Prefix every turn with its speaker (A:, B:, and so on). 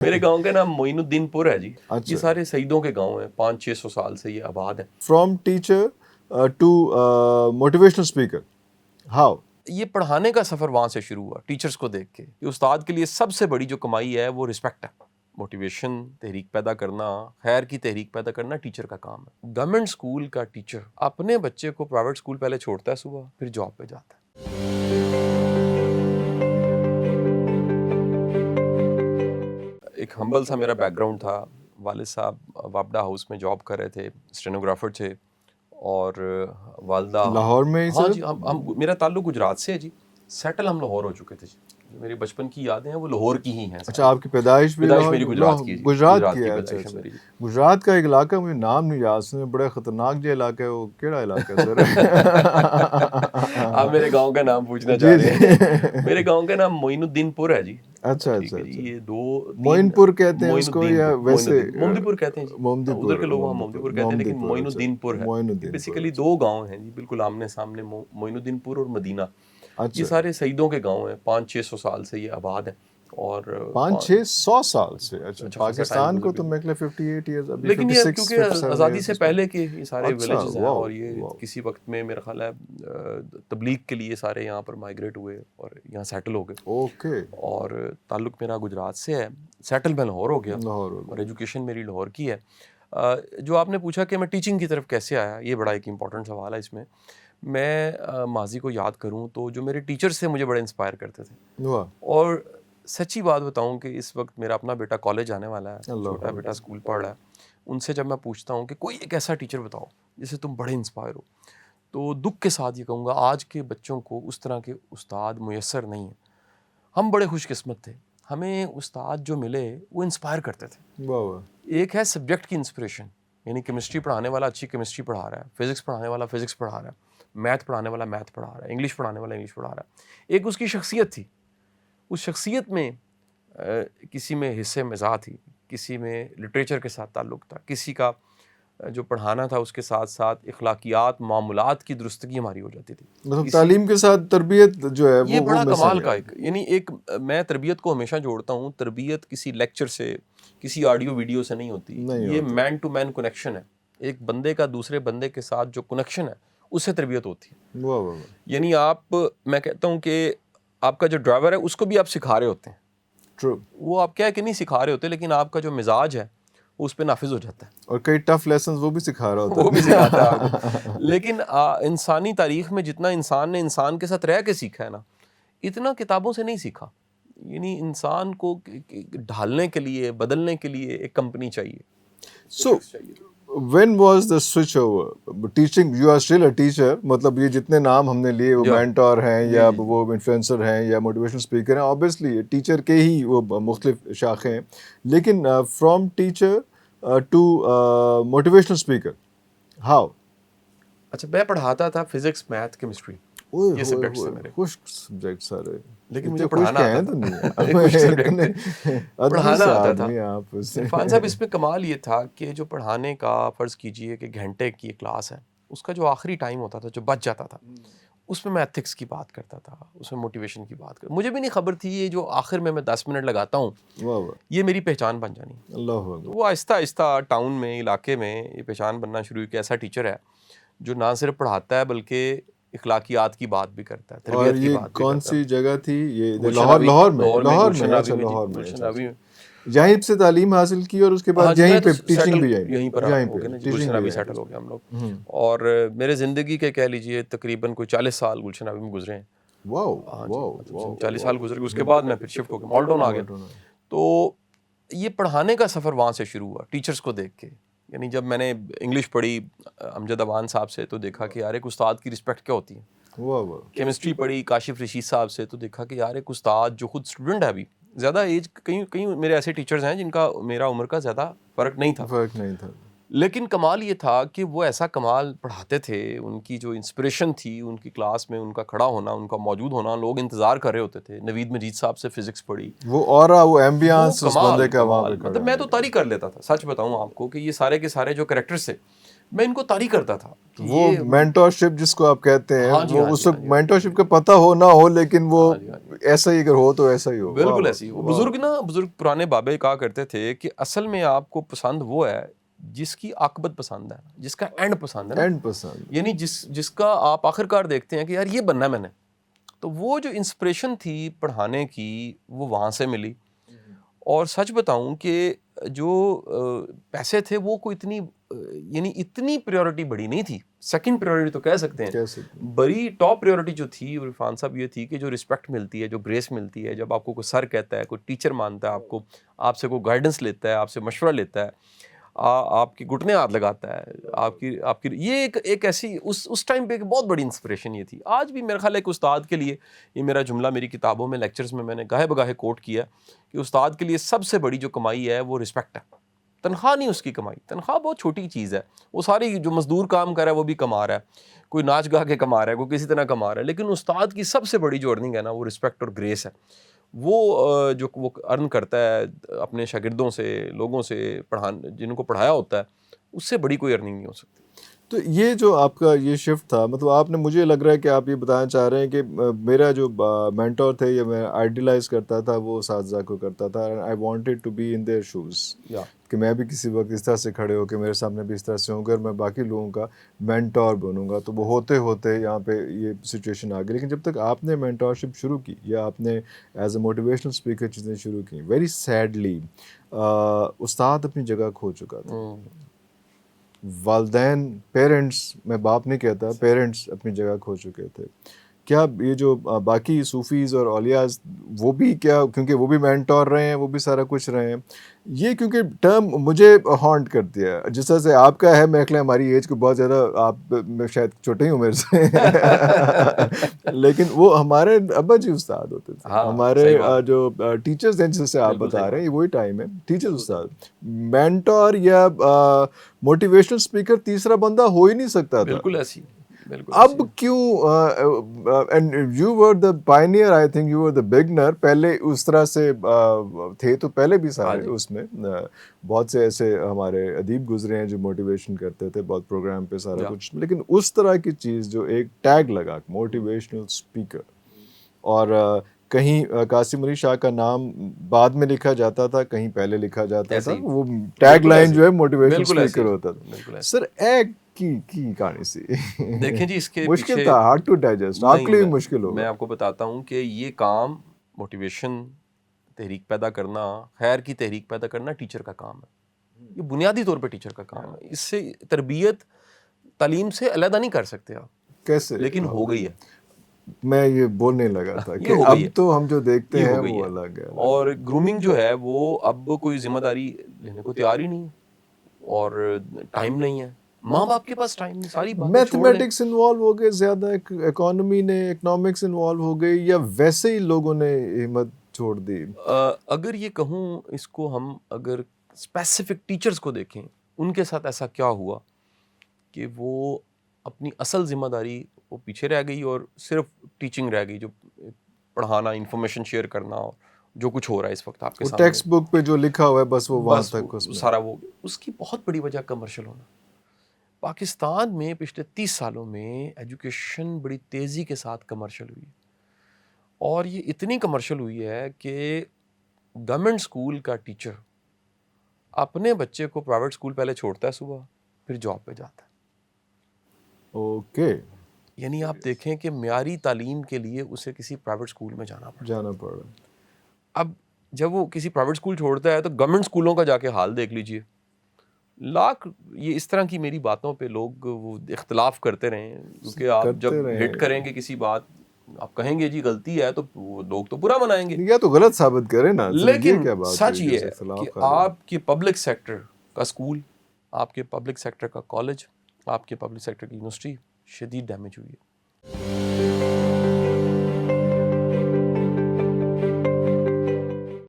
A: میرے گاؤں کا نام معین الدین پور ہے جی.
B: اچھا.
A: یہ سارے سعیدوں کے گاؤں ہیں, 500-600 سال سے یہ آباد ہیں.
B: From teacher to motivational speaker, how?
A: یہ پڑھانے کا سفر وہاں سے شروع ہوا, ٹیچرز کو دیکھ کے. کہ استاد کے لیے سب سے بڑی جو کمائی ہے وہ رسپیکٹ ہے. موٹیویشن, تحریک پیدا کرنا, خیر کی تحریک پیدا کرنا ٹیچر کا کام ہے. گورنمنٹ اسکول کا ٹیچر اپنے بچے کو پرائیویٹ اسکول پہلے چھوڑتا ہے صبح, پھر جاب پہ جاتا ہے. ایک ہمبل سا میرا بیک گراؤنڈ تھا. والد صاحب وابڈا ہاؤس میں جاب کر رہے تھے, اسٹینوگرافر تھے, اور والدہ
B: لاہور میں ہی؟
A: ہاں جی, ہم میرا تعلق گجرات سے ہے جی. سیٹل ہم لاہور ہو چکے تھے جی. میری بچپن کی یادیں ہیں وہ لاہور کی ہی ہیں.
B: اچھا, آپ کی پیدائش بھی
A: میری گجرات کی ہے.
B: گجرات کی ہے. اچھا, گجرات کا ایک علاقہ مجھے نام نہیں یاد, سنے بڑا خطرناک جو علاقہ ہے, وہ کیڑا علاقہ ہے سر؟
A: آپ میرے گاؤں کا نام پوچھنا چاہ رہے ہیں. میرے گاؤں کا نام معین الدین پور ہے جی.
B: اچھا اچھا,
A: یہ
B: معین پور کہتے ہیں اس کو یا ویسے
A: مومدی پور کہتے ہیں جی. ادھر کے لوگ وہاں مومدی پور کہتے ہیں, لیکن معین الدین پور ہے. بیسیکلی 2 گاؤں ہیں جی بالکل آمنے سامنے, معین الدین پور اور مدینہ. یہ سارے سعیدوں کے گاؤں ہیں, 500-600 سال سے یہ آباد ہیں. اور
B: 500-600 سال سے. اچھا, پاکستان کو تو میں 58 ایئرز,
A: لیکن یہ کیونکہ آزادی سے پہلے کے یہ سارے ولیجز ہیں, اور یہ کسی وقت میں میرا خیال ہے تبلیغ کے لیے سارے یہاں پر مائیگریٹ ہوئے اور یہاں سیٹل ہو گئے.
B: اوکے.
A: اور تعلق میرا گجرات سے ہے, سیٹل میں لاہور ہو گیا, اور ایجوکیشن میری لاہور کی ہے. جو آپ نے پوچھا کہ میں ٹیچنگ کی طرف کیسے آیا, یہ بڑا ایک امپورٹنٹ سوال ہے. اس میں میں ماضی کو یاد کروں تو جو میرے ٹیچرز تھے مجھے بڑے انسپائر کرتے تھے. اور سچی بات بتاؤں کہ اس وقت میرا اپنا بیٹا کالج آنے والا ہے, چھوٹا بیٹا اسکول پڑھ رہا ہے. ان سے جب میں پوچھتا ہوں کہ کوئی ایک ایسا ٹیچر بتاؤ جس سے تم بڑے انسپائر ہو, تو دکھ کے ساتھ یہ کہوں گا آج کے بچوں کو اس طرح کے استاد میسر نہیں ہیں. ہم بڑے خوش قسمت تھے, ہمیں استاد جو ملے وہ انسپائر کرتے تھے. ایک ہے سبجیکٹ کی انسپریشن, یعنی کیمسٹری پڑھانے والا اچھی کیمسٹری پڑھا رہا ہے, فزکس پڑھانے والا فزکس پڑھا رہا ہے, میتھ پڑھانے والا میتھ پڑھا رہا ہے, انگلش پڑھانے والا انگلش پڑھا رہا ہے. ایک اس کی شخصیت تھی, اس شخصیت میں کسی میں حصے مزاح تھی, کسی میں لٹریچر کے ساتھ تعلق تھا, کسی کا جو پڑھانا تھا اس کے ساتھ ساتھ اخلاقیات معاملات کی درستگی ہماری ہو جاتی تھی.
B: مطلب تعلیم کے ساتھ تربیت جو ہے
A: یہ بڑا کمال کا ایک, یعنی ایک میں تربیت کو ہمیشہ جوڑتا ہوں, تربیت کسی لیکچر سے کسی آڈیو ویڈیو سے نہیں ہوتی, یہ مین ٹو مین کنیکشن ہے. ایک بندے کا دوسرے بندے کے ساتھ جو کنیکشن ہے اس سے تربیت ہوتی ہے. یعنی آپ, میں کہتا ہوں کہ آپ کا جو ڈرائیور ہے اس کو بھی آپ سکھا رہے ہوتے ہیں. وہ آپ کہہ کے نہیں سکھا رہے ہوتے, لیکن آپ کا جو مزاج ہے وہ اس پہ نافذ ہو جاتا ہے,
B: اور کئی ٹف لیسنز وہ بھی سکھا رہا ہوتا ہے,
A: وہ بھی سکھاتا ہے آپ کو. لیکن انسانی تاریخ میں جتنا انسان نے انسان کے ساتھ رہ کے سیکھا ہے نا, اتنا کتابوں سے نہیں سیکھا. یعنی انسان کو ڈھالنے کے لیے, بدلنے کے لیے ایک کمپنی چاہیے.
B: سو when was the switch over teaching? You are still a teacher, مطلب یہ جتنے نام ہم نے لیے وہ مینٹور ہیں یا وہ انفلوئنسر ہیں یا موٹیویشنل اسپیکر ہیں, obviously ٹیچر کے ہی وہ مختلف شاخیں ہیں, لیکن from teacher to motivational speaker, how?
A: اچھا, میں پڑھاتا تھا فزکس, میتھ, کیمسٹری, یہ سبجیکٹس تھے میرے.
B: خشک سبجیکٹ سارے,
A: لیکن مجھے پڑھانا آتا تھا. پڑھانا آتا تھا. عرفان صاحب, اس میں کمال یہ تھا کہ جو پڑھانے کا فرض کیجئے کہ گھنٹے کی کلاس ہے, اس کا جو آخری ٹائم ہوتا تھا جو بچ جاتا تھا, اس میں ایتھکس کی بات کرتا تھا, اس میں موٹیویشن کی بات کرتا. مجھے بھی نہیں خبر تھی یہ جو آخر میں 10 منٹ لگاتا ہوں یہ میری پہچان بن جانی. وہ آہستہ آہستہ ٹاؤن میں, علاقے میں یہ پہچان بننا شروع ہوئی کہ ایسا ٹیچر ہے جو نہ صرف پڑھاتا ہے بلکہ اخلاقیات کی بات بھی کرتا ہے, تربیت کی بات بھی کرتا ہے.
B: کون سی جگہ تھی یہ؟ لاہور میں. یہیں سے تعلیم حاصل کی اور اس کے بعد یہیں پہ ٹیچنگ بھی
A: یہیں پر گلشن ابھی سیٹل ہو گیا ہم لوگ. اور میرے زندگی کے کہہ لیجئے تقریباً کوئی 40 سال گلشن ابھی میں گزرے ہیں. 40 سال گزر گئے. اس کے بعد میں پھر شفٹ ہو گیا, مالٹون آ گیا. تو یہ پڑھانے کا سفر وہاں سے شروع ہوا, ٹیچرز کو دیکھ کے. یعنی جب میں نے انگلش پڑھی امجد اوان صاحب سے تو دیکھا کہ یار ایک استاد کی رسپیکٹ کیا ہوتی ہے. کیمسٹری پڑھی کاشف رشید صاحب سے تو دیکھا کہ یار ایک استاد جو خود اسٹوڈنٹ ہے, ابھی زیادہ ایج, کئی میرے ایسے ٹیچرز ہیں جن کا میرا عمر کا زیادہ فرق نہیں تھا, لیکن کمال یہ تھا کہ وہ ایسا کمال پڑھاتے تھے. ان کی جو انسپریشن تھی, ان کی کلاس میں ان کا کھڑا ہونا, ان کا موجود ہونا, لوگ انتظار کر رہے ہوتے تھے. نوید مجید صاحب سے فزکس پڑھی,
B: وہ اورا, وہ ایمبیانس اس بندے کا وہاں پہ.
A: مطلب میں تو طاری کر لیتا تھا, سچ بتاؤں آپ کو کہ یہ سارے کے سارے جو کریکٹرز تھے میں ان کو طاری کرتا تھا کہ
B: وہ مینٹورشپ جس کو آپ کہتے ہیں،
A: ہاں جی،
B: وہ
A: ہاں
B: اس
A: جی،
B: وقت مینٹورشپ کا پتہ ہو نہ ہو، لیکن وہ ایسا ہی اگر ہو تو ایسا ہی ہو.
A: بالکل ایسی ہو. بزرگ پرانے بابے کہا کرتے تھے کہ اصل میں آپ کو پسند وہ ہے جس کی عاقبت پسند ہے، جس کا اینڈ پسند ہے نا،
B: اینڈ پسند،
A: یعنی جس کا آپ آخر کار دیکھتے ہیں کہ یار یہ بننا ہے میں نے. تو وہ جو انسپریشن تھی پڑھانے کی وہ وہاں سے ملی. اور سچ بتاؤں کہ جو پیسے تھے وہ کوئی اتنی پریورٹی بڑی نہیں تھی. سیکنڈ پریورٹی تو کہہ سکتے ہیں. بڑی ٹاپ پریورٹی جو تھی عرفان صاحب یہ تھی کہ جو رسپیکٹ ملتی ہے، جو گریس ملتی ہے، جب آپ کو کوئی سر کہتا ہے، کوئی ٹیچر مانتا ہے آپ کو، آپ سے کوئی گائیڈنس لیتا ہے، آپ سے مشورہ لیتا ہے، آپ کی گھٹنے ہاتھ لگاتا ہے، آپ کی یہ ایک ایسی اس ٹائم پہ ایک بہت بڑی انسپریشن یہ تھی. آج بھی میرا خیال ہے ایک استاد کے لیے یہ میرا جملہ میری کتابوں میں لیکچرز میں نے گاہے بگاہے کوٹ کیا کہ استاد کے لیے سب سے بڑی جو کمائی ہے وہ رسپیکٹ ہے. تنخواہ نہیں اس کی کمائی، تنخواہ بہت چھوٹی چیز ہے. وہ ساری جو مزدور کام کر رہا ہے وہ بھی کما رہا ہے، کوئی ناچ گا کے کما رہا ہے، کوئی کسی طرح کما رہا ہے، لیکن استاد کی سب سے بڑی جو ارننگ ہے نا وہ رسپیکٹ اور گریس ہے. وہ جو وہ ارن کرتا ہے اپنے شاگردوں سے، لوگوں سے جن کو پڑھایا ہوتا ہے، اس سے بڑی کوئی ارننگ نہیں ہو سکتی.
B: تو یہ جو آپ کا یہ شفٹ تھا، مطلب آپ نے، مجھے لگ رہا ہے کہ آپ یہ بتانا چاہ رہے ہیں کہ میرا جو مینٹور تھے یا میں آئیڈیلائز کرتا تھا وہ اساتذہ کو کرتا تھا، I wanted to be in their shoes, کہ میں بھی کسی وقت اس طرح سے کھڑے ہو کے میرے سامنے بھی اس طرح سے ہوں گا اور میں باقی لوگوں کا مینٹور بنوں گا. تو وہ ہوتے ہوتے یہاں پہ یہ سچویشن آ گئی. لیکن جب تک آپ نے مینٹورشپ شروع کی یا آپ نے ایز اے موٹیویشنل اسپیکر چیزیں شروع کی، ویری سیڈلی استاد اپنی جگہ کھو چکا تھا. والدین، پیرنٹس، میں باپ نہیں کہتا، پیرنٹس اپنی جگہ کھو چکے تھے. کیا یہ جو باقی صوفیز اور اولیاز وہ بھی، کیا کیونکہ وہ بھی مینٹور رہے ہیں، وہ بھی سارا کچھ رہے ہیں، یہ کیونکہ ٹرم مجھے ہانٹ کرتی ہے جس طرح سے آپ کا ہے. میں خیال ہماری ایج کو بہت زیادہ، آپ شاید چھوٹے ہی ہوں میرے سے لیکن وہ ہمارے ابا جی استاد ہوتے تھے. ہمارے جو ٹیچرز ہیں جس سے آپ بتا رہے ہیں وہی ٹائم ہے، ٹیچرز استاد. مینٹور یا موٹیویشنل اسپیکر تیسرا بندہ ہو ہی نہیں سکتا تھا.
A: بالکل ایسی.
B: اب کیوں، and you were the pioneer, I think you were the beginner. پہلے اس طرح سے تھے تو پہلے بھی سارے اس میں بہت سے ایسے ہمارے ادیب گزرے ہیں جو موٹیویشن کرتے تھے بہت پروگرام پہ سارا کچھ، لیکن اس طرح کی چیز جو ایک ٹیگ لگا موٹیویشنل اسپیکر، اور کہیں قاسم علی شاہ کا نام بعد میں لکھا جاتا تھا، کہیں پہلے لکھا جاتا تھا، وہ ٹیگ لائن جو ہے موٹیویشنل اسپیکر ہوتا تھا. سر ایک کی کہانی سی
A: دیکھیں جی، اس کے
B: مشکل تھا، ہارڈ ٹو ڈائجسٹ، آپ کے لیے بھی مشکل ہوگا.
A: میں آپ کو بتاتا ہوں کہ یہ کام موٹیویشن، تحریک پیدا کرنا، خیر کی تحریک پیدا کرنا ٹیچر کا کام ہے. یہ بنیادی طور پہ ٹیچر کا کام ہے. اس سے تربیت تعلیم سے علیحدہ نہیں کر سکتے آپ.
B: کیسے؟
A: لیکن ہو گئی ہے.
B: میں یہ بولنے لگا تھا کہ اب تو ہم جو دیکھتے ہیں وہ الگ ہے.
A: اور گرومنگ جو ہے وہ اب کوئی ذمہ داری لینے کو تیار ہی نہیں ہے، اور ٹائم نہیں ہے. ماں باپ کے پاس ٹائم نہیں. ساری
B: میتھمیٹکس انوالو ہو گئے زیادہ، اکانومی نے، اکنامکس انوالو ہو گئی، یا ویسے ہی لوگوں نے ہمت چھوڑ دی؟
A: اگر یہ کہوں، اس کو ہم اگر اسپیسیفک ٹیچرز کو دیکھیں، ان کے ساتھ ایسا کیا ہوا کہ وہ اپنی اصل ذمہ داری وہ پیچھے رہ گئی اور صرف ٹیچنگ رہ گئی، جو پڑھانا، انفارمیشن شیئر کرنا، اور جو کچھ ہو رہا ہے اس وقت آپ کے سامنے،
B: ٹیکسٹ بک پہ جو لکھا ہوا ہے بس وہ وہاں تک
A: سارا وہ. اس کی بہت بڑی وجہ کمرشل ہونا. پاکستان میں پچھلے 30 سالوں میں ایجوکیشن بڑی تیزی کے ساتھ کمرشل ہوئی، اور یہ اتنی کمرشل ہوئی ہے کہ گورنمنٹ اسکول کا ٹیچر اپنے بچے کو پرائیویٹ اسکول پہلے چھوڑتا ہے صبح، پھر جاب پہ جاتا ہے.
B: اوکے.
A: یعنی آپ دیکھیں کہ معیاری تعلیم کے لیے اسے کسی پرائیویٹ اسکول میں جانا پڑ رہا. اب جب وہ کسی پرائیویٹ اسکول چھوڑتا ہے تو گورنمنٹ اسکولوں کا جا کے حال دیکھ لیجئے. یہ اس طرح کی میری باتوں پہ لوگ وہ اختلاف کرتے رہے ہیں، کیونکہ آپ جب ہٹ کریں گے کسی بات، آپ کہیں گے جی غلطی ہے، تو لوگ تو برا منائیں گے،
B: یا تو غلط ثابت کریں نا.
A: لیکن سچ یہ ہے کہ آپ کے پبلک سیکٹر کا اسکول، آپ کے پبلک سیکٹر کا کالج، آپ کے پبلک سیکٹر کی یونیورسٹی شدید ڈیمیج ہوئی ہے.